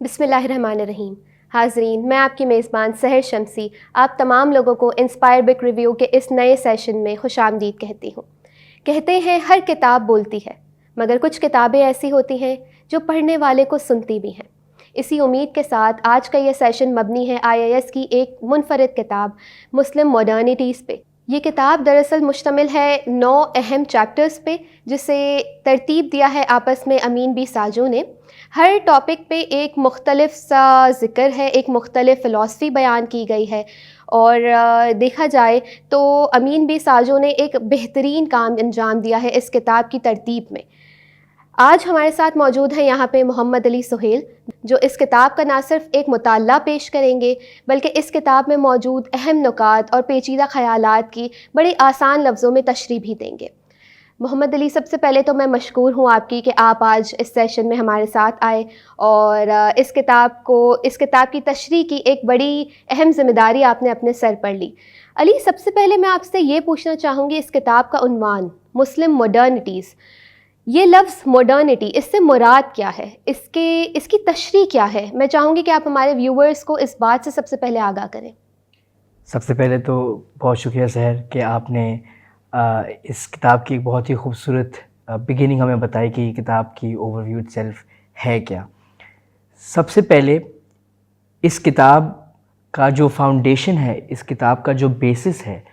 बिस्मिल्लाहिर्रहमानिर्रहीम। हाज़रीन, मैं आपकी मेज़बान सहर शमसी आप तमाम लोगों को इंस्पायर बुक रिव्यू के इस नए सेशन में खुशामदीद कहती हूँ। कहते हैं हर किताब बोलती है, मगर कुछ किताबें ऐसी होती हैं जो पढ़ने वाले को सुनती भी हैं। इसी उम्मीद के साथ आज का ये सेशन मबनी है IIS की एक मुनफरिद किताब मुस्लिम मॉडर्निटीज़ पे। ये किताब दरअसल मुश्तमिल है 9 अहम चैप्टर्स पे, जिसे तरतीब दिया है आपस में अमीन बी साजो ने। हर टॉपिक पे एक मुख्तलिफ सा ज़िक्र है, एक मुख्तलिफ फ़िलासफ़ी बयान की गई है और देखा जाए तो अमीन बी साजो ने एक बेहतरीन काम अंजाम दिया है इस किताब की तरतीब में। आज हमारे साथ मौजूद हैं यहाँ पे मोहम्मद अली सुहेल, जो इस किताब का ना सिर्फ एक मुताला पेश करेंगे बल्कि इस किताब में मौजूद अहम नुकात और पेचीदा ख़यालात की बड़ी आसान लफ्ज़ों में तशरीह भी देंगे। मोहम्मद अली, सबसे पहले तो मैं मशकूर हूँ आपकी कि आप आज इस सेशन में हमारे साथ आए और इस किताब की तशरीह की एक बड़ी अहम ज़िम्मेदारी आपने अपने सर पर ली। अली, सबसे पहले मैं आपसे ये पूछना चाहूँगी, इस किताब का उन्वान मुस्लिम मॉडर्निटीज़, ये लफ्ज़ मॉडर्निटी, इससे मुराद क्या है, इसकी तशरीह क्या है? मैं चाहूँगी कि आप हमारे व्यूवर्स को इस बात से सबसे पहले आगाह करें। सबसे पहले तो बहुत शुक्रिया सहर कि आपने इस किताब की एक बहुत ही खूबसूरत बिगिनिंग हमें बताई कि किताब की ओवरव्यू इटसेल्फ है क्या। सबसे पहले इस किताब का जो फाउंडेशन है, इस किताब का जो बेसिस है,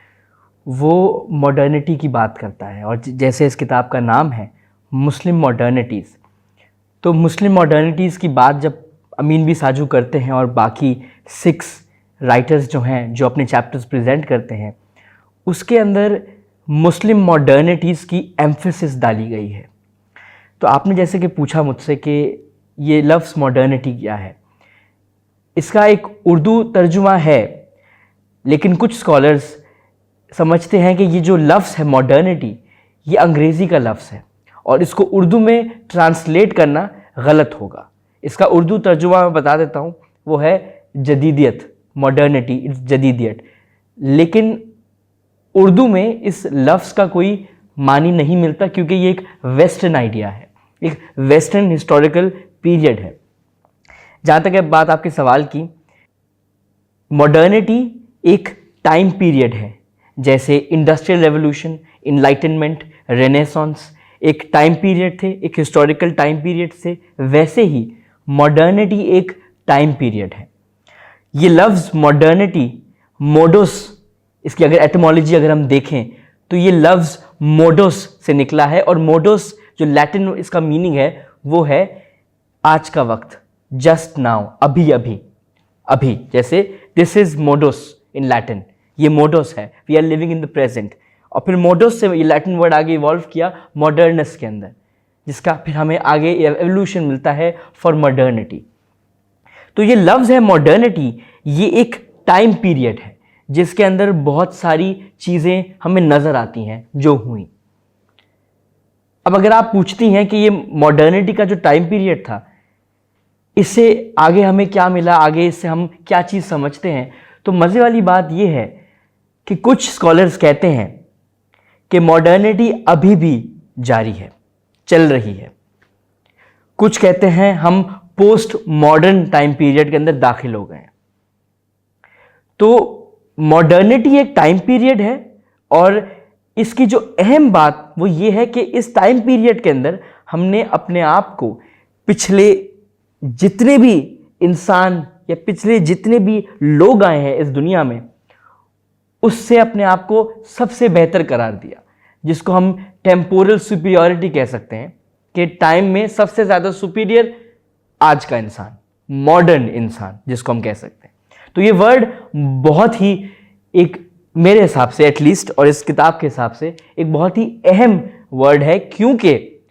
वो मॉडर्निटी की बात करता है। और जैसे इस किताब का नाम है मुस्लिम मॉडर्निटीज़, तो मुस्लिम मॉडर्निटीज़ की बात जब अमीन बी साजू करते हैं और बाकी 6 राइटर्स जो हैं जो अपने चैप्टर्स प्रेजेंट करते हैं, उसके अंदर मुस्लिम मॉडर्निटीज़ की एम्फेसिस डाली गई है। तो आपने जैसे कि पूछा मुझसे कि ये लफ्ज़ मॉडर्निटी क्या है, इसका एक उर्दू तर्जुमा है, लेकिन कुछ स्कॉलर्स समझते हैं कि ये जो लफ्ज़ है मॉडर्निटी, ये अंग्रेज़ी का लफ्ज़ है और इसको उर्दू में ट्रांसलेट करना गलत होगा। इसका उर्दू तर्जुमा मैं बता देता हूँ, वो है जदीदियत। मॉडर्निटी इट्स जदीदियत, लेकिन उर्दू में इस लफ्ज़ का कोई मानी नहीं मिलता क्योंकि ये एक वेस्टर्न आइडिया है, एक वेस्टर्न हिस्टोरिकल पीरियड है। जहाँ तक बात आपके सवाल की, मॉडर्निटी एक टाइम पीरियड है, जैसे इंडस्ट्रियल रेवोल्यूशन, इनलाइटनमेंट, रेनेसांस एक टाइम पीरियड थे, एक हिस्टोरिकल टाइम पीरियड से, वैसे ही मॉडर्निटी एक टाइम पीरियड है। ये लफ्ज़ मॉडर्निटी, मोडोस, इसकी अगर एटमोलॉजी अगर हम देखें तो ये लफ्ज़ मोडोस से निकला है और मोडोस जो लैटिन इसका मीनिंग है वो है आज का वक्त, जस्ट नाउ, अभी अभी अभी। जैसे this is modus in Latin, ये मोडोस है, we are living in the present. और फिर मोडोस से ये लैटिन वर्ड आगे इवॉल्व किया मॉडर्नस के अंदर, जिसका फिर हमें आगे एवोल्यूशन मिलता है फॉर मॉडर्निटी। तो ये लफ्ज़ है मॉडर्निटी, ये एक टाइम पीरियड है जिसके अंदर बहुत सारी चीज़ें हमें नज़र आती हैं जो हुई। अब अगर आप पूछती हैं कि ये मॉडर्निटी का जो टाइम पीरियड था, इससे आगे हमें क्या मिला, आगे इससे हम क्या चीज़ समझते हैं, तो मज़े वाली बात ये है कि कुछ स्कॉलर्स कहते हैं कि मॉडर्निटी अभी भी जारी है, चल रही है। कुछ कहते हैं हम पोस्ट मॉडर्न टाइम पीरियड के अंदर दाखिल हो गए हैं। तो मॉडर्निटी एक टाइम पीरियड है और इसकी जो अहम बात वो ये है कि इस टाइम पीरियड के अंदर हमने अपने आप को पिछले जितने भी इंसान या पिछले जितने भी लोग आए हैं इस दुनिया में, उससे अपने आप को सबसे बेहतर करार दिया, जिसको हम टेम्पोरल सुपीरियरिटी कह सकते हैं कि टाइम में सबसे ज़्यादा सुपीरियर आज का इंसान, मॉडर्न इंसान जिसको हम कह सकते हैं। तो ये वर्ड बहुत ही एक, मेरे हिसाब से एटलीस्ट और इस किताब के हिसाब से एक बहुत ही अहम वर्ड है, क्योंकि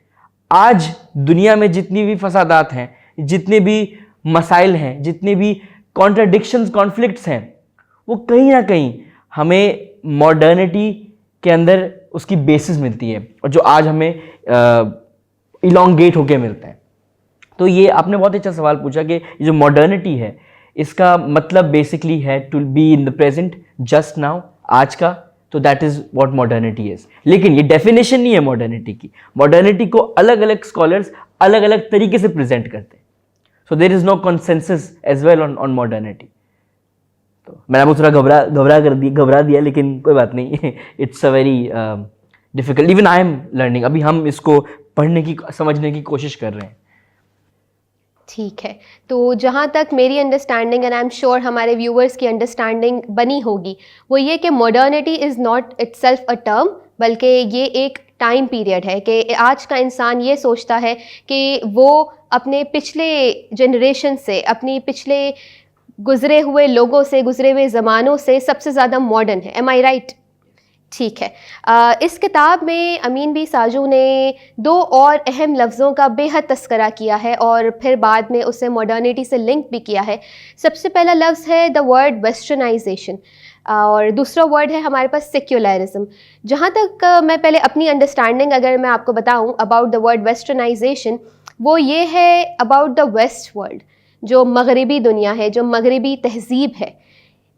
आज दुनिया में जितनी भी फसादात हैं, जितने भी मसाइल हैं, जितने भी कॉन्ट्राडिक्शंस, कॉन्फ्लिक्ट्स हैं, वो कहीं ना कहीं हमें मॉडर्निटी के अंदर उसकी बेसिस मिलती है और जो आज हमें इलोंगेट होके मिलता है। तो ये आपने बहुत अच्छा सवाल पूछा कि ये जो मॉडर्निटी है, इसका मतलब बेसिकली है to be in the present, just now, आज का। तो that is what modernity is. लेकिन ये डेफिनेशन नहीं है मॉडर्निटी की। मॉडर्निटी को अलग अलग स्कॉलर्स अलग अलग तरीके से प्रेजेंट करते हैं। So there is no consensus as well on modernity. तो मैंने आपको थोड़ा घबरा दिया, लेकिन कोई बात नहीं. It's a very difficult. Even I am learning. अभी हम इसको पढ़ने की, समझने की कोशिश कर रहे हैं. ठीक है, तो जहाँ तक मेरी understanding and I am sure हमारे व्यूअर्स की अंडरस्टैंडिंग बनी होगी, वो ये कि modernity is not itself a term, बल्कि ये एक टाइम पीरियड है कि आज का इंसान ये सोचता है कि वो अपने पिछले जनरेशन से, अपनी पिछले गुज़रे हुए लोगों से, गुज़रे हुए ज़मानों से सबसे ज़्यादा मॉडर्न है. एम आई राइट? ठीक है. इस किताब में अमीन बी साजू ने दो और अहम लफ्ज़ों का बेहद तस्करा किया है और फिर बाद में उसे मॉडर्निटी से लिंक भी किया है. सबसे पहला लफ्ज़ है द वर्ड वेस्टर्नाइजेशन और दूसरा वर्ड है हमारे पास सेक्युलरिज्म. जहाँ तक मैं पहले अपनी अंडरस्टैंडिंग अगर मैं आपको बताऊँ अबाउट द वर्ड वेस्टर्नाइजेशन, वो ये है अबाउट द वेस्ट वर्ल्ड, जो मगरिबी दुनिया है, जो मगरिबी तहज़ीब है.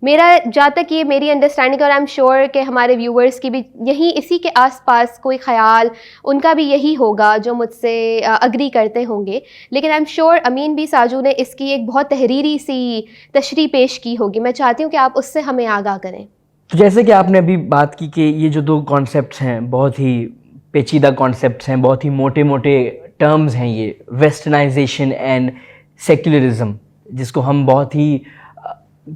मेरा जहाँ तक ये मेरी अंडरस्टैंडिंग, और आई एम श्योर कि हमारे व्यूअर्स की भी यही इसी के आसपास कोई ख्याल उनका भी यही होगा जो मुझसे अग्री करते होंगे. लेकिन I am sure Amin B Sajoo ने इसकी एक बहुत तहरीरी सी तशरीह पेश की होगी. मैं चाहती हूँ कि आप उससे हमें आगाह करें. तो जैसे कि आपने अभी बात की कि ये जो दो कॉन्सेप्ट्स हैं बहुत ही पेचीदा कॉन्सेप्ट्स हैं, बहुत ही मोटे मोटे टर्म्स हैं, ये वेस्टर्नाइजेशन एंड सेक्युलरिज्म, जिसको हम बहुत ही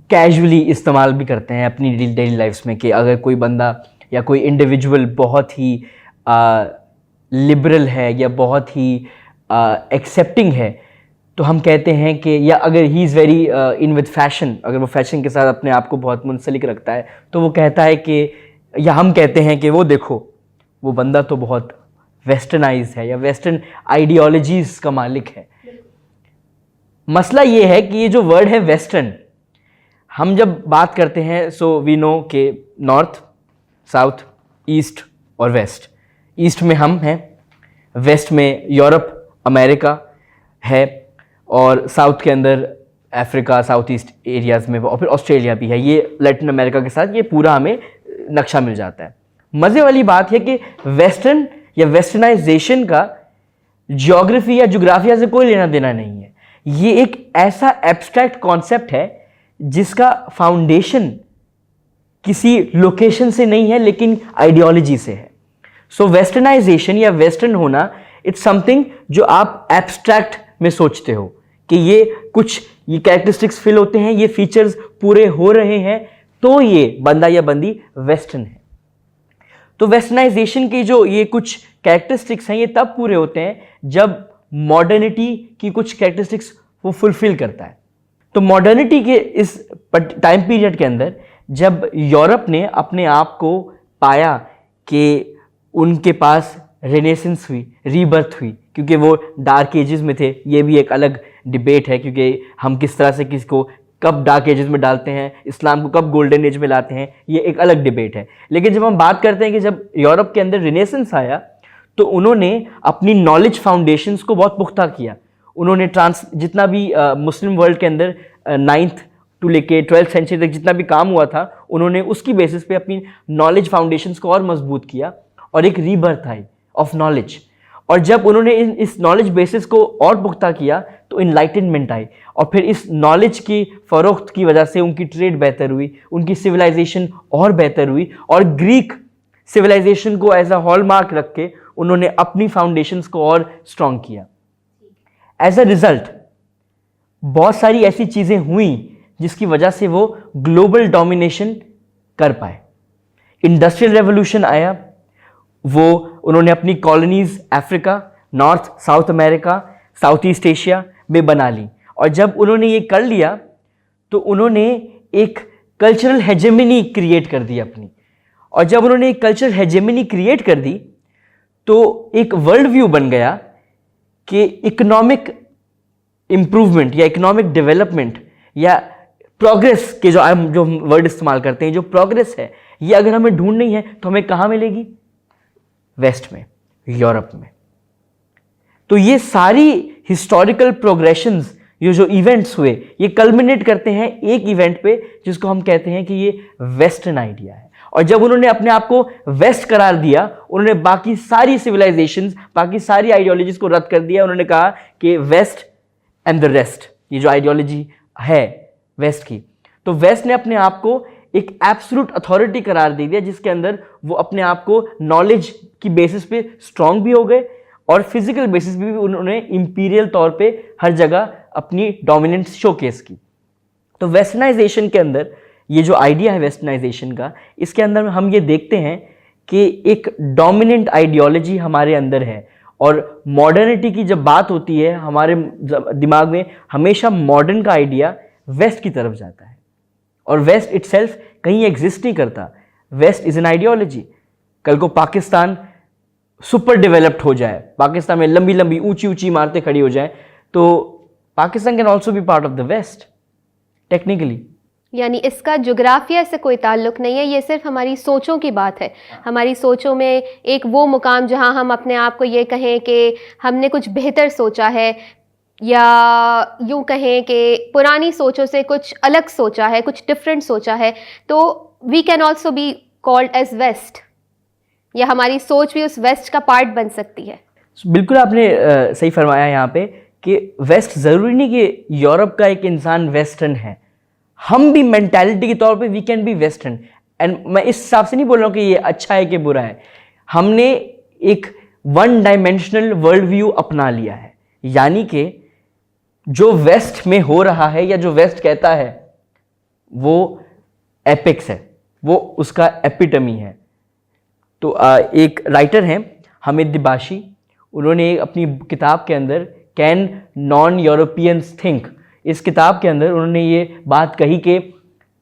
कैजुअली इस्तेमाल भी करते हैं अपनी डेली लाइफ्स में कि अगर कोई बंदा या कोई इंडिविजुअल बहुत ही लिबरल है या बहुत ही एक्सेप्टिंग है, तो हम कहते हैं कि, या अगर he is very in with fashion, अगर वो फैशन के साथ अपने आप को बहुत मुंसलिक रखता है, तो वो कहता है कि, या हम कहते हैं कि वो देखो वो बंदा तो बहुत वेस्टर्नाइज है या वेस्टर्न आइडियोलॉजीज़ का मालिक है. मसला ये है कि ये जो वर्ड है वेस्टर्न, हम जब बात करते हैं सो वी नो के नॉर्थ, साउथ, ईस्ट और वेस्ट. ईस्ट में हम हैं, वेस्ट में यूरोप, अमेरिका है, और साउथ के अंदर अफ्रीका, साउथ ईस्ट एरियाज़ में, और फिर ऑस्ट्रेलिया भी है. ये लैटिन अमेरिका के साथ ये पूरा हमें नक्शा मिल जाता है. मज़े वाली बात है कि वेस्टर्न या वेस्टर्नाइजेशन का ज्योग्राफी या जोग्राफिया से कोई लेना देना नहीं है. ये एक ऐसा एब्स्ट्रैक्ट कॉन्सेप्ट है जिसका फाउंडेशन किसी लोकेशन से नहीं है लेकिन आइडियोलॉजी से है. सो वेस्टर्नाइजेशन या वेस्टर्न होना, इट्स समथिंग जो आप एब्स्ट्रैक्ट में सोचते हो कि ये कुछ ये कैरेक्टरिस्टिक्स फिल होते हैं, ये फीचर्स पूरे हो रहे हैं, तो ये बंदा या बंदी वेस्टर्न है. तो वेस्टर्नाइजेशन की जो ये कुछ कैरेक्टरिस्टिक्स हैं, ये तब पूरे होते हैं जब मॉडर्निटी की कुछ कैरेक्टरिस्टिक्स वो फुलफिल करता है. तो मॉडर्निटी के इस टाइम पीरियड के अंदर जब यूरोप ने अपने आप को पाया कि उनके पास रेनेसेंस हुई, रीबर्थ हुई, क्योंकि वो डार्क एजेस में थे. ये भी एक अलग डिबेट है क्योंकि हम किस तरह से किसको कब डार्क एजेस में डालते हैं, इस्लाम को कब गोल्डन एज में लाते हैं, ये एक अलग डिबेट है. लेकिन जब हम बात करते हैं कि जब यूरोप के अंदर रेनेसेंस आया तो उन्होंने अपनी नॉलेज फाउंडेशंस को बहुत पुख्ता किया. उन्होंने जितना भी मुस्लिम वर्ल्ड के अंदर 9th टू लेके 12th सेंचुरी तक जितना भी काम हुआ था, उन्होंने उसकी बेसिस पे अपनी नॉलेज फाउंडेशंस को और मजबूत किया और एक रीबर्थ आई ऑफ नॉलेज. और जब उन्होंने इस नॉलेज बेसिस को और पुख्ता किया तो इनलाइटनमेंट आई, और फिर इस नॉलेज की फरोख्त की वजह से उनकी ट्रेड बेहतर हुई, उनकी सिविलाइजेशन और बेहतर हुई, और ग्रीक सिविलाइजेशन को एज अ हॉलमार्क रख के उन्होंने अपनी फाउंडेशंस को और स्ट्रॉन्ग किया. एज अ रिजल्ट बहुत सारी ऐसी चीज़ें हुई जिसकी वजह से वो ग्लोबल डोमिनेशन कर पाए. इंडस्ट्रियल रेवोल्यूशन आया, वो उन्होंने अपनी colonies Africa, north south America, south east Asia में बना ली. और जब उन्होंने ये कर लिया तो उन्होंने एक कल्चरल हेजेमनी क्रिएट कर दी अपनी. और जब उन्होंने एक कल्चरल हेजेमनी क्रिएट कर दी तो एक वर्ल्ड व्यू बन गया कि इकोनॉमिक इम्प्रूवमेंट या इकोनॉमिक डेवलपमेंट या प्रोग्रेस के जो हम वर्ड इस्तेमाल करते हैं, जो प्रोग्रेस है, ये अगर हमें ढूंढनी है तो हमें कहाँ मिलेगी? वेस्ट में, यूरोप में. तो ये सारी हिस्टोरिकल प्रोग्रेशंस, ये जो इवेंट्स हुए, ये कल्मिनेट करते हैं एक इवेंट पे जिसको हम कहते हैं कि ये वेस्टर्न आइडिया है. और जब उन्होंने अपने आप को वेस्ट करार दिया, उन्होंने बाकी सारी सिविलाइजेशंस, बाकी सारी आइडियोलॉजीज को रद्द कर दिया. उन्होंने कहा कि वेस्ट एंड द रेस्ट, ये जो आइडियोलॉजी है वेस्ट की, तो वेस्ट ने अपने आप को एक एब्सोल्यूट अथॉरिटी करार दे दिया, जिसके अंदर वो अपने आप को नॉलेज की बेसिस पे स्ट्रांग भी हो गए और फिजिकल बेसिस पे भी उन्होंने इंपीरियल तौर पे हर जगह अपनी डोमिनेंस शोकेस की। तो वेस्टर्नाइजेशन के अंदर ये जो आइडिया है वेस्टर्नाइजेशन का, इसके अंदर हम ये देखते हैं कि एक डोमिनेंट आइडियोलॉजी हमारे अंदर है और मॉडर्निटी की जब बात होती है हमारे दिमाग में हमेशा मॉडर्न का आइडिया वेस्ट की तरफ जाता है और वेस्ट इटसेल्फ कहीं एग्जिस्ट नहीं करता। West is an ideology. कल को पाकिस्तान सुपर डेवलप्ड हो जाए, पाकिस्तान में लंबी लंबी ऊंची ऊंची इमारतें खड़ी हो जाए, तो Pakistan can also be part of the west technically. यानी इसका जोग्राफिया से कोई ताल्लुक नहीं है, ये सिर्फ हमारी सोचों की बात है। हमारी सोचों में एक वो मुकाम जहां हम अपने आप को ये कहें कि हमने कुछ बेहतर सोचा है, या यूं कहें कि पुरानी सोचों से कुछ अलग सोचा है, कुछ डिफरेंट सोचा है, तो we can also be called as west, या हमारी सोच भी उस वेस्ट का पार्ट बन सकती है। बिल्कुल आपने सही फरमाया यहाँ पे कि वेस्ट ज़रूरी नहीं कि यूरोप का एक इंसान वेस्टर्न है, हम भी मेंटालिटी के तौर पे we can be western. And मैं इस हिसाब से नहीं बोल रहा हूँ कि ये अच्छा है कि बुरा है, हमने एक वन डायमेंशनल वर्ल्ड व्यू अपना लिया है, यानी कि जो वेस्ट में हो रहा है या जो वेस्ट कहता है वो एपिक्स है, वो उसका एपिटमी है। तो एक राइटर हैं हामिद दिबाशी, उन्होंने अपनी किताब के अंदर कैन नॉन यूरोपियंस थिंक, इस किताब के अंदर उन्होंने ये बात कही कि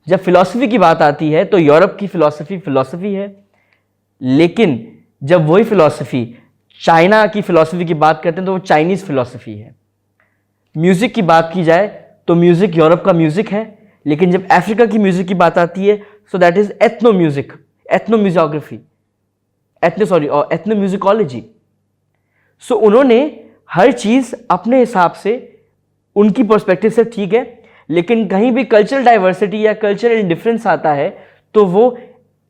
जब फिलॉसफी की बात आती है तो यूरोप की फिलॉसफी है, लेकिन जब वही फिलॉसफी चाइना की फिलॉसफी की बात करते हैं तो वो चाइनीज़ फिलॉसफी है। म्यूज़िक की बात की जाए तो म्यूज़िक यूरोप का म्यूज़िक है, लेकिन जब अफ्रीका की म्यूज़िक की बात आती है so that is ethno music, ethnomusiography, ethnomusicology. So उन्होंने हर चीज़ अपने हिसाब से उनकी पर्सपेक्टिव से ठीक है, लेकिन कहीं भी कल्चरल डाइवर्सिटी या कल्चरल डिफरेंस आता है तो वो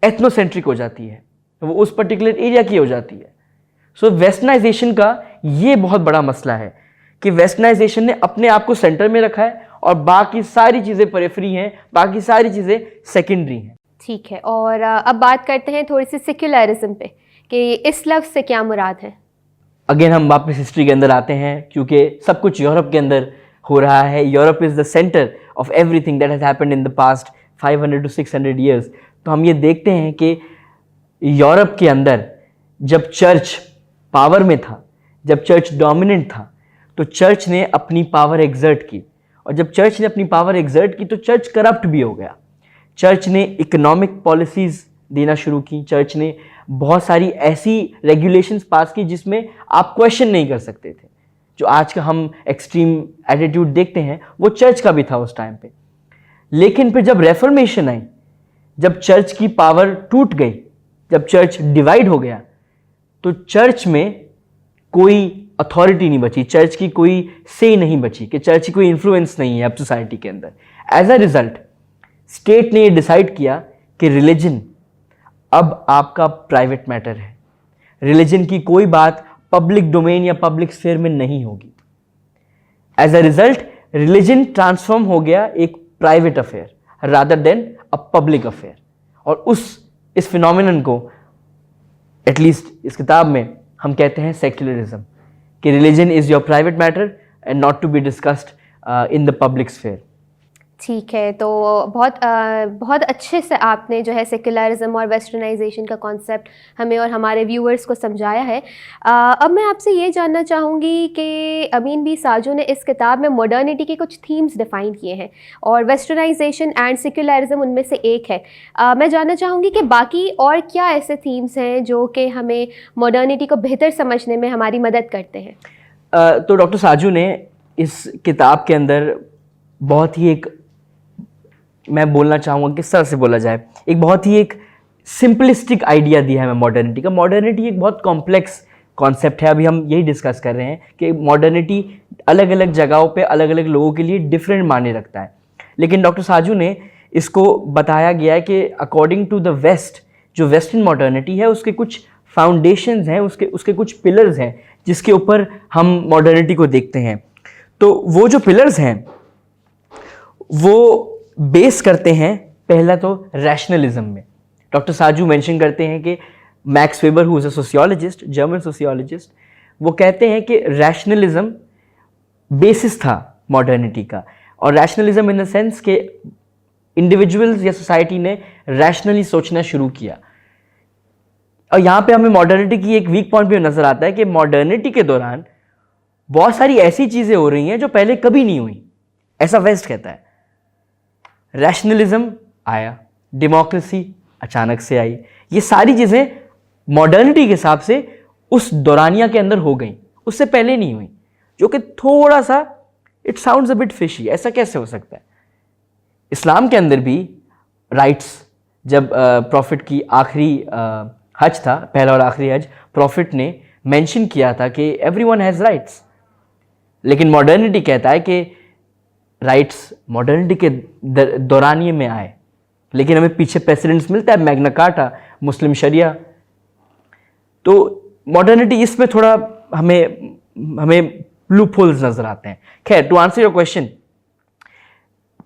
एथनोसेंट्रिक हो जाती है, वो उस पर्टिकुलर एरिया की हो जाती है। सो वेस्टर्नाइजेशन का ये बहुत बड़ा मसला है कि वेस्टर्नाइजेशन ने अपने आप को सेंटर में रखा है और बाकी सारी चीज़ें पेरिफेरी हैं, बाकी सारी चीज़ें सेकेंडरी हैं। ठीक है, और अब बात करते हैं थोड़ी सी सेक्युलरिज्म पे कि इस लफ्ज़ से क्या मुराद है। अगेन हम वापस हिस्ट्री के अंदर आते हैं, क्योंकि सब कुछ यूरोप के अंदर हो रहा है। Europe is the centre of everything that has happened in the past 500 to 600 years. तो हम ये देखते हैं कि यूरोप के अंदर जब चर्च पावर में था, जब चर्च डोमिनेंट था, तो चर्च ने अपनी पावर एग्जर्ट की, और जब चर्च ने अपनी पावर एग्जर्ट की तो चर्च करप्ट भी हो गया। चर्च ने इकोनॉमिक पॉलिसीज़ देना शुरू की, चर्च ने बहुत सारी ऐसी रेगुलेशंस पास की जिसमें आप क्वेश्चन नहीं कर सकते थे। जो आज का हम एक्सट्रीम एटीट्यूड देखते हैं वो चर्च का भी था उस टाइम पे। लेकिन फिर जब रेफॉर्मेशन आई, जब चर्च की पावर टूट गई, जब चर्च डिवाइड हो गया, तो चर्च में कोई अथॉरिटी नहीं बची, चर्च की कोई से नहीं बची, कि चर्च की कोई इन्फ्लुएंस नहीं है अब सोसाइटी के अंदर। एज अ रिजल्ट स्टेट ने ये डिसाइड किया कि रिलीजन अब आपका प्राइवेट मैटर है, रिलीजन की कोई बात पब्लिक डोमेन या पब्लिक स्फीयर में नहीं होगी। As a result religion transform हो गया एक private affair rather than a public affair. और इस फिनोमिनन को एटलीस्ट इस किताब में हम कहते हैं सेक्युलरिज्म, कि religion is your private matter and not to be discussed in the public sphere. ठीक है, तो बहुत अच्छे से आपने जो है सेक्युलरिज्म और वेस्टर्नाइजेशन का कॉन्सेप्ट हमें और हमारे व्यूअर्स को समझाया है। अब मैं आपसे ये जानना चाहूँगी कि अमीन बी साजू ने इस किताब में मॉडर्निटी के कुछ थीम्स डिफ़ाइन किए हैं और वेस्टर्नाइजेशन एंड सेक्युलरिज्म उनमें से एक है। मैं जानना चाहूँगी कि बाकी और क्या ऐसे थीम्स हैं जो कि हमें मॉडर्निटी को बेहतर समझने में हमारी मदद करते हैं। तो डॉक्टर साजू ने इस किताब के अंदर बहुत ही एक, मैं बोलना चाहूँगा किस तरह से बोला जाए, एक बहुत ही एक सिंपलिस्टिक आइडिया दिया है हमें मॉडर्निटी का। मॉडर्निटी एक बहुत कॉम्प्लेक्स कॉन्सेप्ट है, अभी हम यही डिस्कस कर रहे हैं कि मॉडर्निटी अलग अलग जगहों पे अलग अलग लोगों के लिए डिफरेंट मायने रखता है। लेकिन डॉक्टर साजू ने इसको बताया गया है कि अकॉर्डिंग टू द वेस्ट, जो वेस्टर्न मॉडर्निटी है उसके कुछ फाउंडेशंस हैं, उसके कुछ पिलर्स हैं जिसके ऊपर हम मॉडर्निटी को देखते हैं। तो वो जो पिलर्स हैं वो बेस करते हैं पहला तो रैशनलिज्म में। डॉक्टर साजू मेंशन करते हैं कि max weber who is a sociologist, German sociologist, वो कहते हैं कि रैशनलिज्म बेसिस था मॉडर्निटी का। और रैशनलिज्म इन द सेंस कि इंडिविजुअल्स या सोसाइटी ने रैशनली सोचना शुरू किया। और यहाँ पे हमें मॉडर्निटी की एक वीक पॉइंट भी नजर आता है कि मॉडर्निटी के दौरान बहुत सारी ऐसी चीजें हो रही हैं जो पहले कभी नहीं हुई, ऐसा वेस्ट कहता है। रैशनलिज्म आया, डेमोक्रेसी अचानक से आई, ये सारी चीजें मॉडर्निटी के हिसाब से उस दौरानिया के अंदर हो गई, उससे पहले नहीं हुई, जो कि थोड़ा सा it sounds a bit fishy. ऐसा कैसे हो सकता है? इस्लाम के अंदर भी राइट्स, जब प्रॉफिट की आखिरी हज था, पहला और आखिरी हज, प्रॉफिट ने मेंशन किया था कि एवरीवन हैज राइट्स। लेकिन मॉडर्निटी कहता है कि राइट्स मॉडर्निटी के दौरानिये में आए, लेकिन हमें पीछे प्रेसिडेंट्स मिलता है, मैग्ना कार्टा, मुस्लिम शरिया। तो मॉडर्निटी इसमें थोड़ा हमें लूप होल्स नजर आते हैं। खैर, टू आंसर योर क्वेश्चन,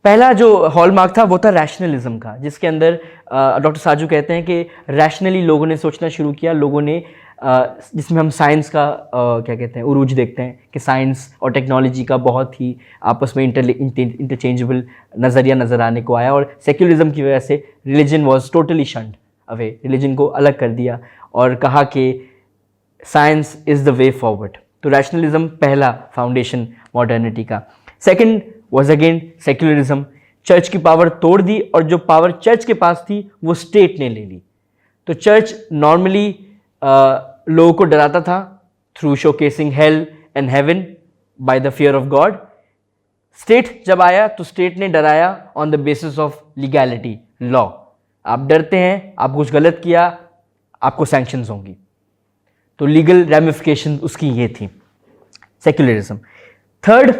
पहला जो हॉलमार्क था वो था रैशनलिज्म का, जिसके अंदर डॉक्टर साजू कहते हैं कि रैशनली लोगों ने सोचना शुरू किया। लोगों ने जिसमें हम साइंस का क्या कहते हैं, उरूज देखते हैं कि साइंस और टेक्नोलॉजी का बहुत ही आपस में इंटरचेंजेबल नज़रिया नज़र आने को आया। और सेक्युलरिज्म की वजह से religion was totally शंड away, religion को अलग कर दिया और कहा कि science is the way forward. तो रैशनलिज्म पहला फाउंडेशन मॉडर्निटी का। Second was again secularism. Church की पावर तोड़ दी और जो पावर चर्च के पास थी वो स्टेट ने ले ली। तो चर्च नॉर्मली लोगों को डराता था through showcasing hello and heaven by the fear of God. State जब आया तो स्टेट ने डराया on the basis of legality, law. आप डरते हैं, आप कुछ गलत किया, आपको सैंक्शंस होंगी। तो लीगल रैमिफिकेशन उसकी ये थी, सेक्युलरिज्म। थर्ड,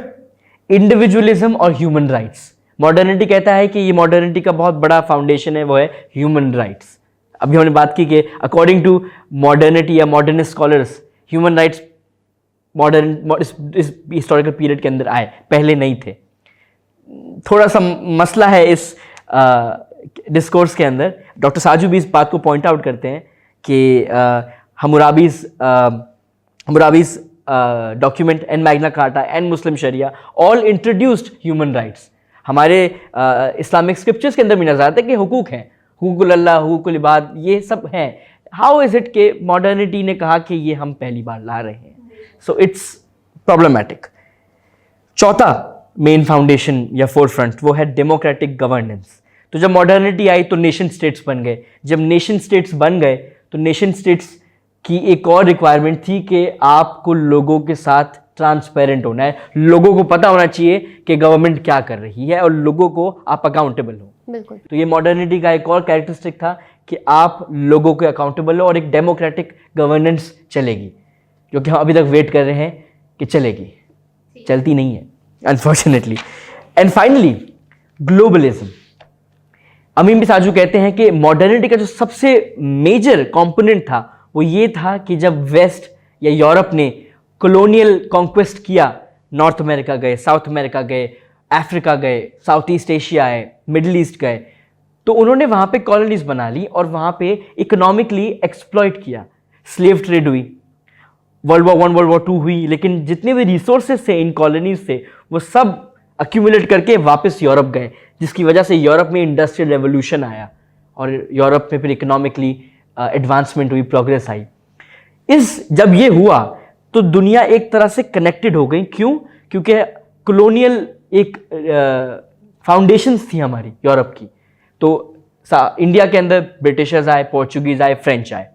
इंडिविजुअलिज्म और ह्यूमन राइट्स। मॉडर्निटी कहता है कि ये मॉडर्निटी का बहुत बड़ा फाउंडेशन है, वो है ह्यूमन राइट्स। अभी हमने बात की कि अकॉर्डिंग टू मॉडर्निटी या modernist scholars, human rights modern इस हिस्टोरिकल पीरियड के अंदर आए, पहले नहीं थे। थोड़ा सा मसला है इस डिस्कोर्स के अंदर। डॉक्टर साजू भी इस बात को पॉइंट आउट करते हैं कि Hammurabi's document and Magna Carta and Muslim Sharia all introduced human rights. हमारे इस्लामिक स्क्रिप्चर्स के अंदर भी नजर आता है कि हुकूक हैं, हुकूकुल अल्लाह, हुकूकुल इबाद, ये सब हैं। हाउ इज इट कि मॉडर्निटी ने कहा कि ये हम पहली बार ला रहे हैं? So it's problematic. चौथा मेन फाउंडेशन या फोर फ्रंट वो है डेमोक्रेटिक गवर्नेंस। तो जब मॉडर्निटी आई तो नेशन स्टेट्स बन गए। जब नेशन स्टेट्स बन गए तो नेशन स्टेट्स की एक और रिक्वायरमेंट थी कि आपको लोगों के साथ ट्रांसपेरेंट होना है, लोगों को पता होना चाहिए कि गवर्नमेंट क्या कर रही है और लोगों को आप अकाउंटेबल हो। बिल्कुल। तो ये मॉडर्निटी का एक और कैरेक्टरिस्टिक था कि आप लोगों के अकाउंटेबल हो और एक डेमोक्रेटिक गवर्नेंस चलेगी, जो कि हम अभी तक वेट कर रहे हैं कि चलेगी, चलती नहीं है unfortunately. And finally globalism. Amin bin Sajoo कहते हैं कि मॉडर्निटी का जो सबसे मेजर कंपोनेंट था वो ये था कि जब वेस्ट या यूरोप ने कॉलोनियल कॉन्क्वेस्ट किया, नॉर्थ अमेरिका गए, साउथ अमेरिका गए, अफ्रीका गए, साउथ ईस्ट एशिया आए, मिडिल ईस्ट गए, तो उन्होंने वहाँ पे कॉलोनीज बना ली और वहाँ पे इकोनॉमिकली एक्सप्लॉइट किया। स्लेव ट्रेड हुई, वर्ल्ड वॉर 1 वर्ल्ड वॉर 2 हुई, लेकिन जितने भी रिसोर्सेज थे इन कॉलोनीज से वो सब अक्यूमुलेट करके वापस यूरोप गए, जिसकी वजह से यूरोप में इंडस्ट्रियल रेवोल्यूशन आया और यूरोप में फिर इकोनॉमिकली एडवांसमेंट हुई, प्रोग्रेस आई। जब ये हुआ तो दुनिया एक तरह से कनेक्टेड हो गई। क्यों? क्योंकि कॉलोनियल एक फाउंडेशंस थी हमारी यूरोप की। तो इंडिया के अंदर ब्रिटिशर्स आए, पोर्चुगीज आए, फ्रेंच आए।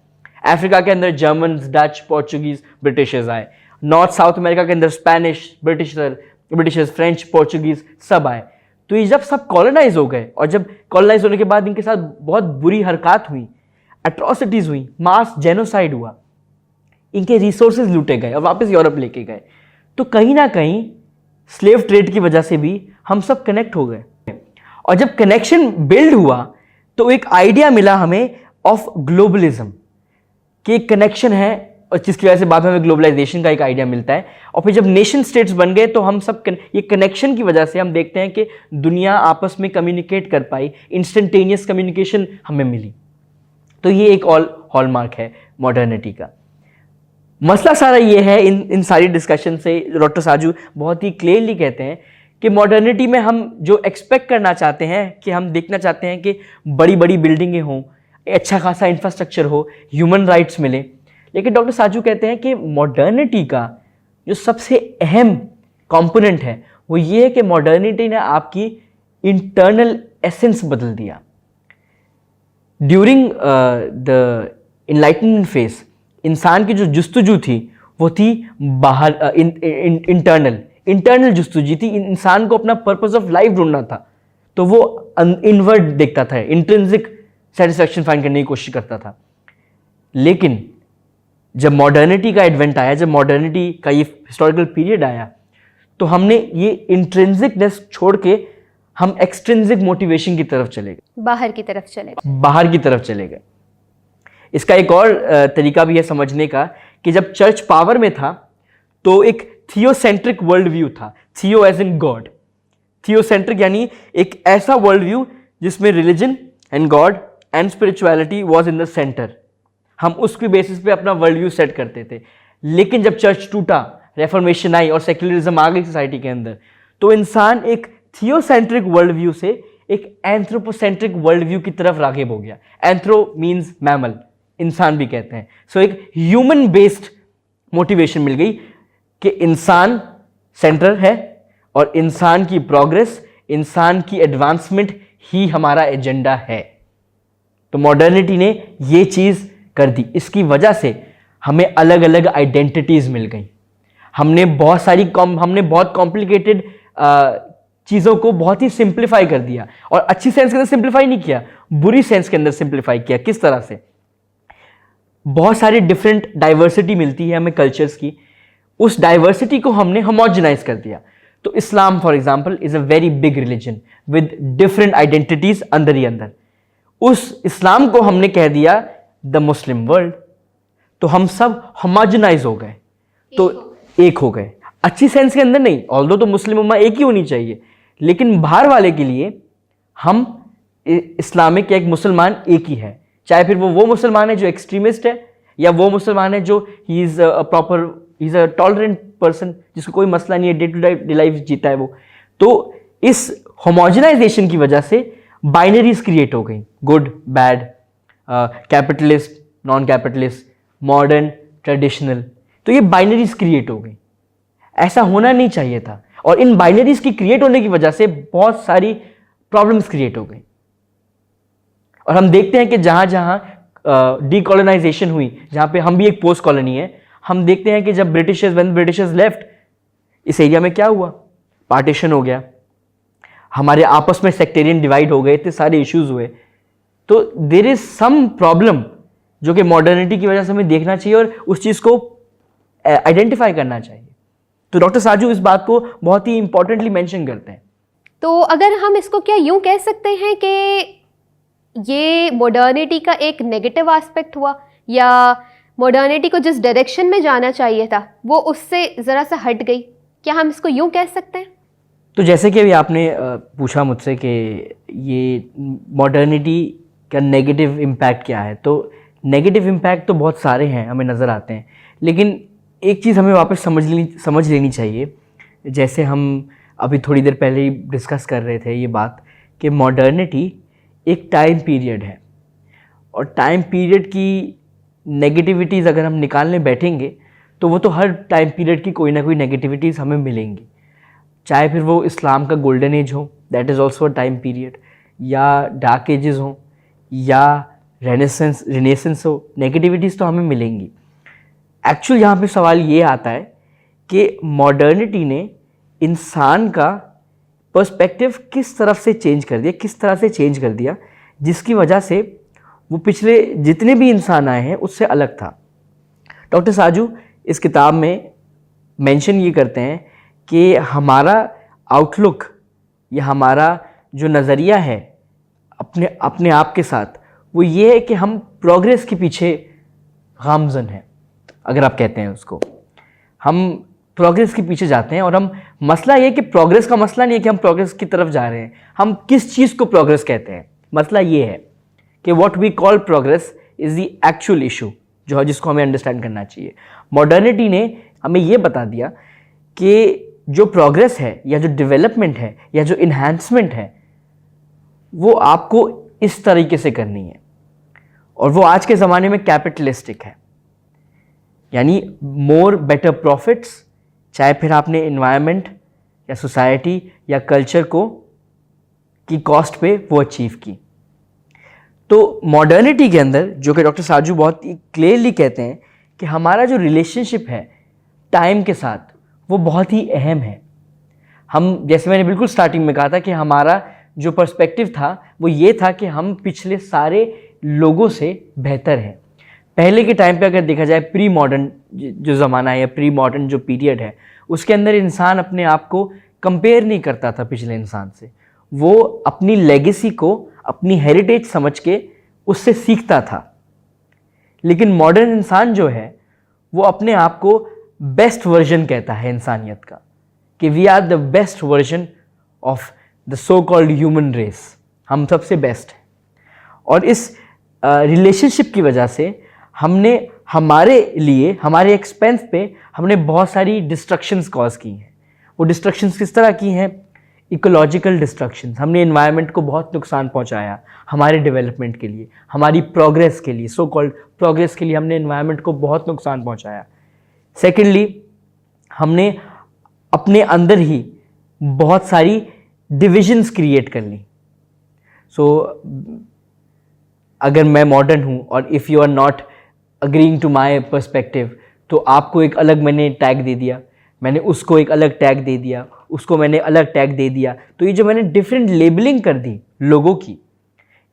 अफ्रीका के अंदर जर्मन, डच, पोर्चुगीज, ब्रिटिशर्स आए। नॉर्थ साउथ अमेरिका के अंदर स्पेनिश, ब्रिटिशर्स, फ्रेंच, पोर्चुगीज सब आए। तो ये जब सब कॉलोनाइज हो गए और जब कॉलोनाइज होने के बाद इनके साथ बहुत बुरी हरकत हुई, एट्रोसिटीज हुई, मास जेनोसाइड हुआ, इनके रिसोर्सेज लूटे गए और वापस यूरोप लेके गए। तो कहीं ना कहीं स्लेव ट्रेड की वजह से भी हम सब कनेक्ट हो गए। और जब कनेक्शन बिल्ड हुआ तो एक आइडिया मिला हमें ऑफ ग्लोबलिज्म कि एक कनेक्शन है और जिसकी वजह से बाद में हमें ग्लोबलाइजेशन का एक आइडिया मिलता है। और फिर जब नेशन स्टेट्स बन गए तो हम सब ये कनेक्शन की वजह से हम देखते हैं कि दुनिया आपस में कम्युनिकेट कर पाई, इंस्टेंटेनियस कम्युनिकेशन हमें मिली। तो ये एक हॉलमार्क है मॉडर्निटी का। मसला सारा ये है इन सारी डिस्कशन से डॉक्टर साजू बहुत ही क्लियरली कहते हैं कि मॉडर्निटी में हम जो एक्सपेक्ट करना चाहते हैं कि हम देखना चाहते हैं कि बड़ी बड़ी बिल्डिंगें हों, अच्छा खासा इंफ्रास्ट्रक्चर हो, ह्यूमन राइट्स मिले। लेकिन डॉक्टर साजू कहते हैं कि मॉडर्निटी का जो सबसे अहम कंपोनेंट है वो ये है कि मॉडर्निटी ने आपकी इंटरनल एसेंस बदल दिया। ड्यूरिंग द इनलाइटनमेंट फेज इंसान की जो जुस्तजू थी वो थी बाहर, इंटरनल जुस्तजू थी। इंसान को अपना पर्पस ऑफ लाइफ ढूंढना था, तो वो इनवर्ड देखता था, इंट्रिंसिक सेटिस्फैक्शन फाइंड करने की कोशिश करता था। लेकिन जब मॉडर्निटी का एडवेंट आया, जब मॉडर्निटी का ये हिस्टोरिकल पीरियड आया, तो हमने ये इंट्रिंसिकनेस छोड़ के हम एक्सट्रिंसिक मोटिवेशन की तरफ चले गए, बाहर की तरफ चले गए। इसका एक और तरीका भी है समझने का कि जब चर्च पावर में था तो एक थियोसेंट्रिक वर्ल्ड व्यू था। थियो एज इन गॉड, थियोसेंट्रिक यानी एक ऐसा वर्ल्ड व्यू जिसमें religion and God and spirituality was in the centre. हम उसकी बेसिस पे अपना वर्ल्ड व्यू सेट करते थे। लेकिन जब चर्च टूटा, रेफॉर्मेशन आई और सेक्युलरिज्म आ गई सोसाइटी के अंदर, तो इंसान एक थियोसेंट्रिक वर्ल्ड व्यू से एक एंथ्रोपोसेंट्रिक वर्ल्ड व्यू की तरफ राग़िब हो गया। एंथ्रो मीन्स मैमल, इंसान भी कहते हैं। सो एक ह्यूमन बेस्ड मोटिवेशन मिल गई कि इंसान सेंटर है और इंसान की प्रोग्रेस, इंसान की एडवांसमेंट ही हमारा एजेंडा है। तो मॉडर्निटी ने ये चीज़ कर दी। इसकी वजह से हमें अलग अलग आइडेंटिटीज़ मिल गई। हमने बहुत कॉम्प्लिकेटेड चीज़ों को बहुत ही सिंप्लीफाई कर दिया, और अच्छी सेंस के अंदर सिंप्लीफाई नहीं किया, बुरी सेंस के अंदर सिंप्लीफाई किया। किस तरह से? बहुत सारी डिफरेंट डाइवर्सिटी मिलती है हमें कल्चर्स की, उस डाइवर्सिटी को हमने होमोजेनाइज कर दिया। तो Islam for example is a very big religion with different identities अंदर ही अंदर। उस इस्लाम को हमने कह दिया द मुस्लिम वर्ल्ड, तो हम सब होमोजेनाइज हो गए, तो एक हो गए। अच्छी सेंस के अंदर नहीं, ऑल्दो तो मुस्लिम उम्मा एक ही होनी चाहिए, लेकिन बाहर वाले के लिए हम इस्लामिक या एक मुसलमान एक ही है। चाहे फिर वो मुसलमान है जो एक्सट्रीमिस्ट है, या वो मुसलमान है जो he is a tolerant person जिसको कोई मसला नहीं है, डे टू डे लाइफ जीता है वो। तो इस होमोजेनाइजेशन की वजह से बाइनरीज क्रिएट हो गई, good bad, capitalist non capitalist, modern traditional. तो ये बाइनरीज क्रिएट हो गई। ऐसा होना नहीं चाहिए था, और इन बाइनरीज की क्रिएट होने की वजह से बहुत सारी प्रॉब्लम्स क्रिएट हो गई। और हम देखते हैं कि जहां जहां डीकोलोनाइजेशन हुई, जहां पे हम भी एक पोस्ट कॉलोनी है, हम देखते हैं कि जब ब्रिटिशर्स लेफ्ट, इस एरिया में क्या हुआ? पार्टीशन हो गया, हमारे आपस में सेक्टेरियन डिवाइड हो गए, इतने सारे इश्यूज हुए। तो देयर इज सम प्रॉब्लम जो कि मॉडर्निटी की वजह से हमें देखना चाहिए और उस चीज को आइडेंटिफाई करना चाहिए। तो डॉक्टर साजू इस बात को बहुत ही इंपॉर्टेंटली मेंशन करते हैं। तो अगर हम इसको क्या यूं कह सकते हैं कि ये मॉडर्निटी का एक नेगेटिव एस्पेक्ट हुआ, या मॉडर्निटी को जिस डायरेक्शन में जाना चाहिए था वो उससे ज़रा सा हट गई? क्या हम इसको यूं कह सकते हैं? तो जैसे कि अभी आपने पूछा मुझसे कि ये मॉडर्निटी का नेगेटिव इम्पैक्ट क्या है, तो नेगेटिव इम्पैक्ट तो बहुत सारे हैं, हमें नज़र आते हैं। लेकिन एक चीज़ हमें वापस समझ लेनी चाहिए, जैसे हम अभी थोड़ी देर पहले ही डिस्कस कर रहे थे ये बात, कि मॉडर्निटी एक टाइम पीरियड है, और टाइम पीरियड की नेगेटिविटीज़ अगर हम निकालने बैठेंगे तो वो तो हर टाइम पीरियड की कोई ना कोई नेगेटिविटीज़ हमें मिलेंगी। चाहे फिर वो इस्लाम का गोल्डन एज हो, that is also a time period, या डार्क एजेस हो, या रेनेसेंस हो, नेगेटिविटीज़ तो हमें मिलेंगी। एक्चुअल यहाँ पे सवाल ये आता है कि मॉडर्निटी ने इंसान का पर्सपेक्टिव किस तरफ से चेंज कर दिया, किस तरह से चेंज कर दिया, जिसकी वजह से वो पिछले जितने भी इंसान आए हैं उससे अलग था। डॉक्टर साजू इस किताब में मेंशन ये करते हैं कि हमारा आउटलुक या हमारा जो नज़रिया है अपने आप के साथ, वो ये है कि हम प्रोग्रेस के पीछे गामज़न हैं। अगर आप कहते हैं उसको, हम प्रोग्रेस के पीछे जाते हैं। और हम, मसला ये है कि प्रोग्रेस का मसला नहीं है कि हम प्रोग्रेस की तरफ जा रहे हैं, हम किस चीज़ को प्रोग्रेस कहते हैं। मसला ये है कि what we call progress is the actual issue, जो है जिसको हमें अंडरस्टैंड करना चाहिए। मॉडर्निटी ने हमें ये बता दिया कि जो प्रोग्रेस है या जो डेवलपमेंट है या जो इन्हांसमेंट है वो आपको इस तरीके से करनी है, और वो आज के ज़माने में कैपिटलिस्टिक है, यानी मोर बेटर प्रॉफिट्स, चाहे फिर आपने इन्वायरमेंट या सोसाइटी या कल्चर को की कॉस्ट पे वो अचीव की। तो मॉडर्निटी के अंदर, जो कि डॉक्टर साजू बहुत ही क्लियरली कहते हैं कि हमारा जो रिलेशनशिप है टाइम के साथ वो बहुत ही अहम है। हम, जैसे मैंने बिल्कुल स्टार्टिंग में कहा था कि हमारा जो पर्सपेक्टिव था वो ये था कि हम पिछले सारे लोगों से बेहतर हैं। पहले के टाइम पे अगर देखा जाए, प्री मॉडर्न जो ज़माना है या प्री मॉडर्न जो पीरियड है, उसके अंदर इंसान अपने आप को कंपेयर नहीं करता था पिछले इंसान से, वो अपनी लेगेसी को, अपनी हेरिटेज समझ के उससे सीखता था। लेकिन मॉडर्न इंसान जो है वो अपने आप को बेस्ट वर्जन कहता है इंसानियत का, कि we are the best version of the so called human race, हम सबसे बेस्ट हैं। और इस रिलेशनशिप की वजह से हमने हमारे लिए, हमारे एक्सपेंस पे हमने बहुत सारी डिस्ट्रक्शंस कॉज की हैं। वो डिस्ट्रक्शंस किस तरह की हैं? इकोलॉजिकल डिस्ट्रक्शंस, हमने एनवायरनमेंट को बहुत नुकसान पहुंचाया हमारे डेवलपमेंट के लिए, हमारी प्रोग्रेस के लिए, सो कॉल्ड प्रोग्रेस के लिए हमने एनवायरनमेंट को बहुत नुकसान पहुंचाया। सेकेंडली, हमने अपने अंदर ही बहुत सारी डिविजन्स क्रिएट कर ली। सो अगर मैं मॉडर्न हूँ और if you are not agreeing to my perspective, तो आपको एक अलग मैंने टैग दे दिया, मैंने उसको एक अलग टैग दे दिया, उसको मैंने अलग टैग दे दिया। तो ये जो मैंने डिफरेंट लेबलिंग कर दी लोगों की,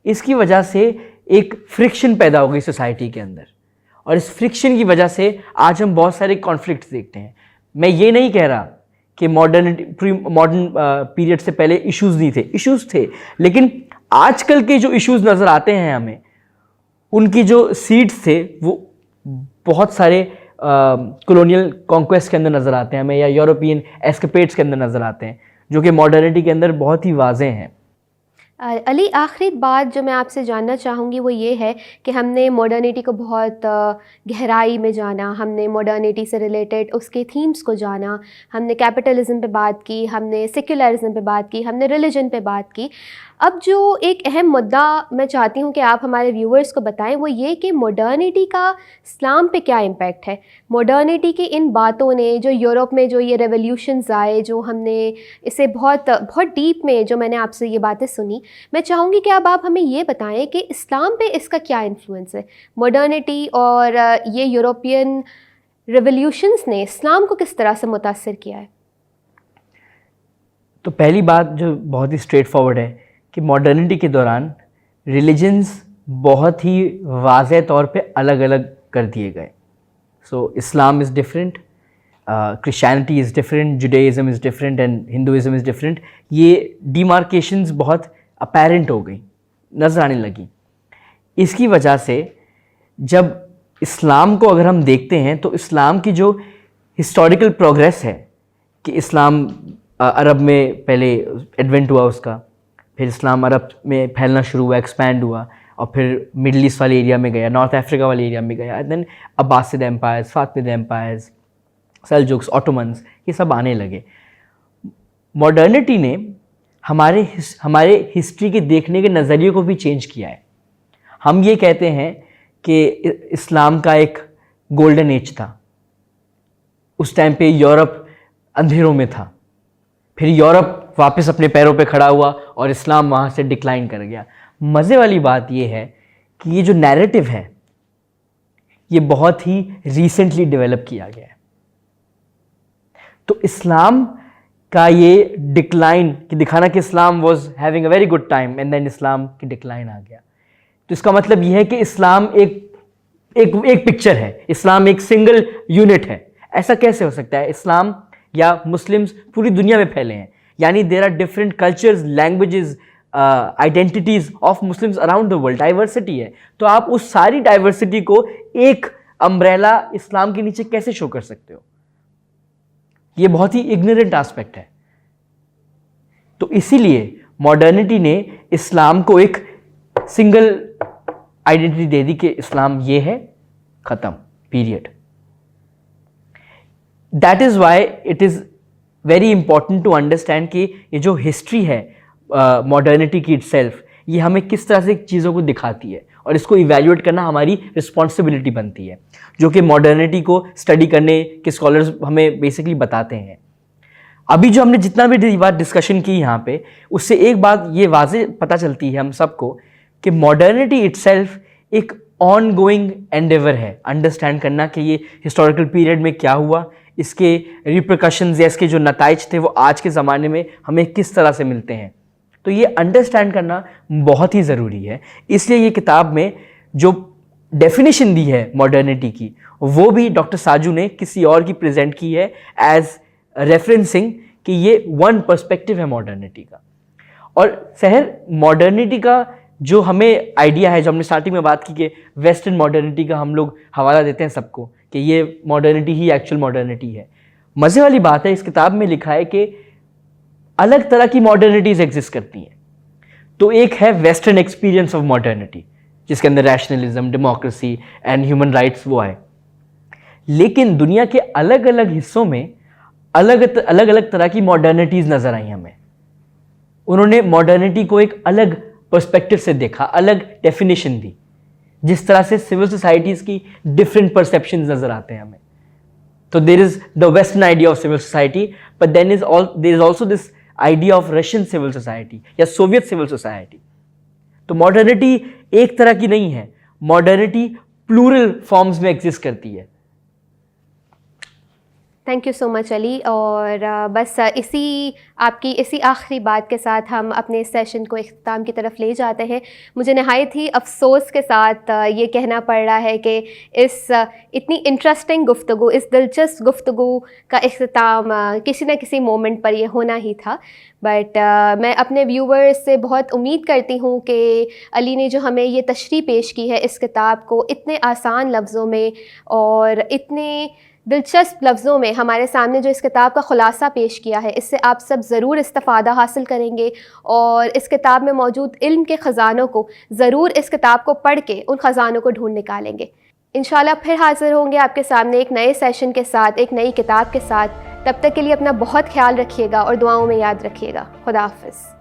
इसकी वजह से एक फ्रिक्शन पैदा हो गई सोसाइटी के अंदर, और इस फ्रिक्शन की वजह से आज हम बहुत सारे कॉन्फ्लिक्ट्स देखते हैं। मैं ये नहीं कह रहा कि मॉडर्न पीरियड से पहले इश्यूज़ नहीं थे, इश्यूज़ थे, लेकिन आजकल के जो इश्यूज़ नज़र आते हैं हमें, उनकी जो सीड्स थे वो बहुत सारे कॉलोनियल कॉन्क्वेस्ट के अंदर नज़र आते हैं हमें, या यूरोपियन एस्केपेड्स के अंदर नज़र आते हैं, जो कि मॉडर्निटी के अंदर बहुत ही वाज़ेह हैं। अली, आखिरी बात जो मैं आपसे जानना चाहूँगी वो ये है कि हमने मॉडर्निटी को बहुत गहराई में जाना, हमने मॉडर्निटी से रिलेटेड उसके थीम्स को जाना, हमने कैपिटलिज्म पे बात की, हमने सेक्युलरिज्म पे बात की, हमने रिलीजन पे बात की। अब जो एक अहम मुद्दा मैं चाहती हूँ कि आप हमारे व्यूअर्स को बताएं, वो ये कि मॉडर्निटी का इस्लाम पे क्या इम्पैक्ट है। मॉडर्निटी की इन बातों ने, जो यूरोप में जो ये रेवोल्यूशंस आए, जो हमने इसे बहुत बहुत डीप में जो मैंने आपसे ये बातें सुनी, मैं चाहूँगी कि अब आप हमें ये बताएं कि इस्लाम पे इसका क्या इन्फ्लुएंस है। मॉडर्निटी और ये यूरोपियन रेवोल्यूशंस ने इस्लाम को किस तरह से मुतासिर किया है। तो पहली बात जो बहुत ही स्ट्रेट फॉरवर्ड है कि मॉडर्निटी के दौरान रिलीजन्स बहुत ही वाज़ेह तौर पे अलग अलग कर दिए गए। So Islam is different, Christianity is different, Judaism is different and Hinduism is different. ये डिमार्केशंस बहुत अपेरेंट हो गई, नज़र आने लगी। इसकी वजह से जब इस्लाम को अगर हम देखते हैं तो इस्लाम की जो हिस्टोरिकल प्रोग्रेस है कि इस्लाम अरब में पहले एडवेंट हुआ उसका, फिर इस्लाम अरब में फैलना शुरू हुआ, एक्सपैंड हुआ, और फिर मिडल ईस्ट वाले एरिया में गया, नॉर्थ अफ्रीका वाले एरिया में गया, then Abbasid empires, Fatimid empires, Seljuks, Ottomans, ये सब आने लगे। मॉडर्निटी ने हमारे हिस्ट्री के देखने के नज़रिए को भी चेंज किया है। हम ये कहते हैं कि इस्लाम का एक गोल्डन एज था, उस टाइम पे यूरोप अंधेरों में था, फिर यूरोप वापस अपने पैरों पे खड़ा हुआ और इस्लाम वहाँ से डिक्लाइन कर गया। मज़े वाली बात ये है कि ये जो नैरेटिव है ये बहुत ही रिसेंटली डेवलप किया गया है। तो इस्लाम का ये डिक्लाइन कि दिखाना कि Islam was having a very good time and then Islam की डिक्लाइन आ गया। तो इसका मतलब ये है कि इस्लाम एक पिक्चर है, इस्लाम एक सिंगल यूनिट है। ऐसा कैसे हो सकता है? इस्लाम या मुस्लिम्स पूरी दुनिया में फैले हैं, यानी there are different cultures, languages, identities of Muslims around the world, diversity है। तो आप उस सारी डाइवर्सिटी को एक अम्ब्रेला इस्लाम के नीचे कैसे शो कर सकते हो? ये बहुत ही इग्नोरेंट एस्पेक्ट है। तो इसीलिए मॉडर्निटी ने इस्लाम को एक सिंगल आइडेंटिटी दे दी कि इस्लाम ये है, खत्म, period. That is why it is very important to understand कि ये जो हिस्ट्री है मॉडर्निटी की इटसेल्फ, ये हमें किस तरह से चीज़ों को दिखाती है और इसको इवैल्यूएट करना हमारी रिस्पॉन्सिबिलिटी बनती है, जो कि मॉडर्निटी को स्टडी करने के स्कॉलर्स हमें बेसिकली बताते हैं। अभी जो हमने जितना भी बात डिस्कशन की यहाँ पे, उससे एक बात ये वाज़े पता चलती है हम सबको कि मॉडर्निटी इटसेल्फ एक ऑन गोइंग एंडेवर है अंडरस्टैंड करना कि ये हिस्टोरिकल पीरियड में क्या हुआ, इसके रिप्रकशंस या इसके जो नताइज थे वो आज के ज़माने में हमें किस तरह से मिलते हैं। तो ये अंडरस्टैंड करना बहुत ही ज़रूरी है। इसलिए ये किताब में जो डेफिनेशन दी है मॉडर्निटी की, वो भी डॉक्टर साजू ने किसी और की प्रेजेंट की है एज रेफरेंसिंग कि ये वन पर्सपेक्टिव है मॉडर्निटी का। और सहर, मॉडर्निटी का जो हमें आइडिया है, जो हमने स्टार्टिंग में बात की कि वेस्टर्न मॉडर्निटी का हम लोग हवाला देते हैं सबको कि ये मॉडर्निटी ही एक्चुअल मॉडर्निटी है। मज़े वाली बात है, इस किताब में लिखा है कि अलग तरह की मॉडर्निटीज एग्जिस्ट करती हैं। तो एक है वेस्टर्न एक्सपीरियंस ऑफ मॉडर्निटी, जिसके अंदर rationalism, democracy and human rights वो है। लेकिन दुनिया के अलग अलग हिस्सों में अलग अलग तरह की मॉडर्निटीज नजर आई हमें। उन्होंने मॉडर्निटी को एक अलग पर्सपेक्टिव से देखा, अलग डेफिनेशन दी, जिस तरह से सिविल सोसाइटीज की डिफरेंट परसेप्शंस नजर आते हैं हमें। तो there is the western idea of civil society, but then there is also this idea of Russian civil society या सोवियत सिविल सोसाइटी। तो मॉडर्निटी एक तरह की नहीं है, मॉडर्निटी प्लूरल फॉर्म्स में एग्जिस्ट करती है। Thank you so much Ali. और बस इसी आखिरी बात के साथ हम अपने इस सेशन को इख्तिताम की तरफ ले जाते हैं। मुझे नहायत ही अफसोस के साथ ये कहना पड़ रहा है कि इस इतनी इंटरेस्टिंग गुफ्तगू, इस दिलचस्प गुफ्तगू का इख्तिताम किसी न किसी मोमेंट पर ये होना ही था। बट मैं अपने व्यूवर्स से बहुत उम्मीद करती हूँ कि अली ने जो हमें ये तशरीह पेश की है इस किताब को इतने आसान लफ्ज़ों में और इतने दिलचस्प लफ्ज़ों में हमारे सामने जो इस किताब का ख़ुलासा पेश किया है, इससे आप सब ज़रूर इस्तिफ़ादा हासिल करेंगे और इस किताब में मौजूद इल्म के ख़जानों को ज़रूर इस किताब को पढ़ के उन ख़जानों को ढूंढ निकालेंगे। इंशाल्लाह फिर हाज़िर होंगे आपके सामने एक नए सेशन के साथ, एक नई किताब के साथ। तब तक के लिए अपना बहुत ख्याल रखिएगा और दुआओं में याद रखिएगा। खुदा हाफ़िज़।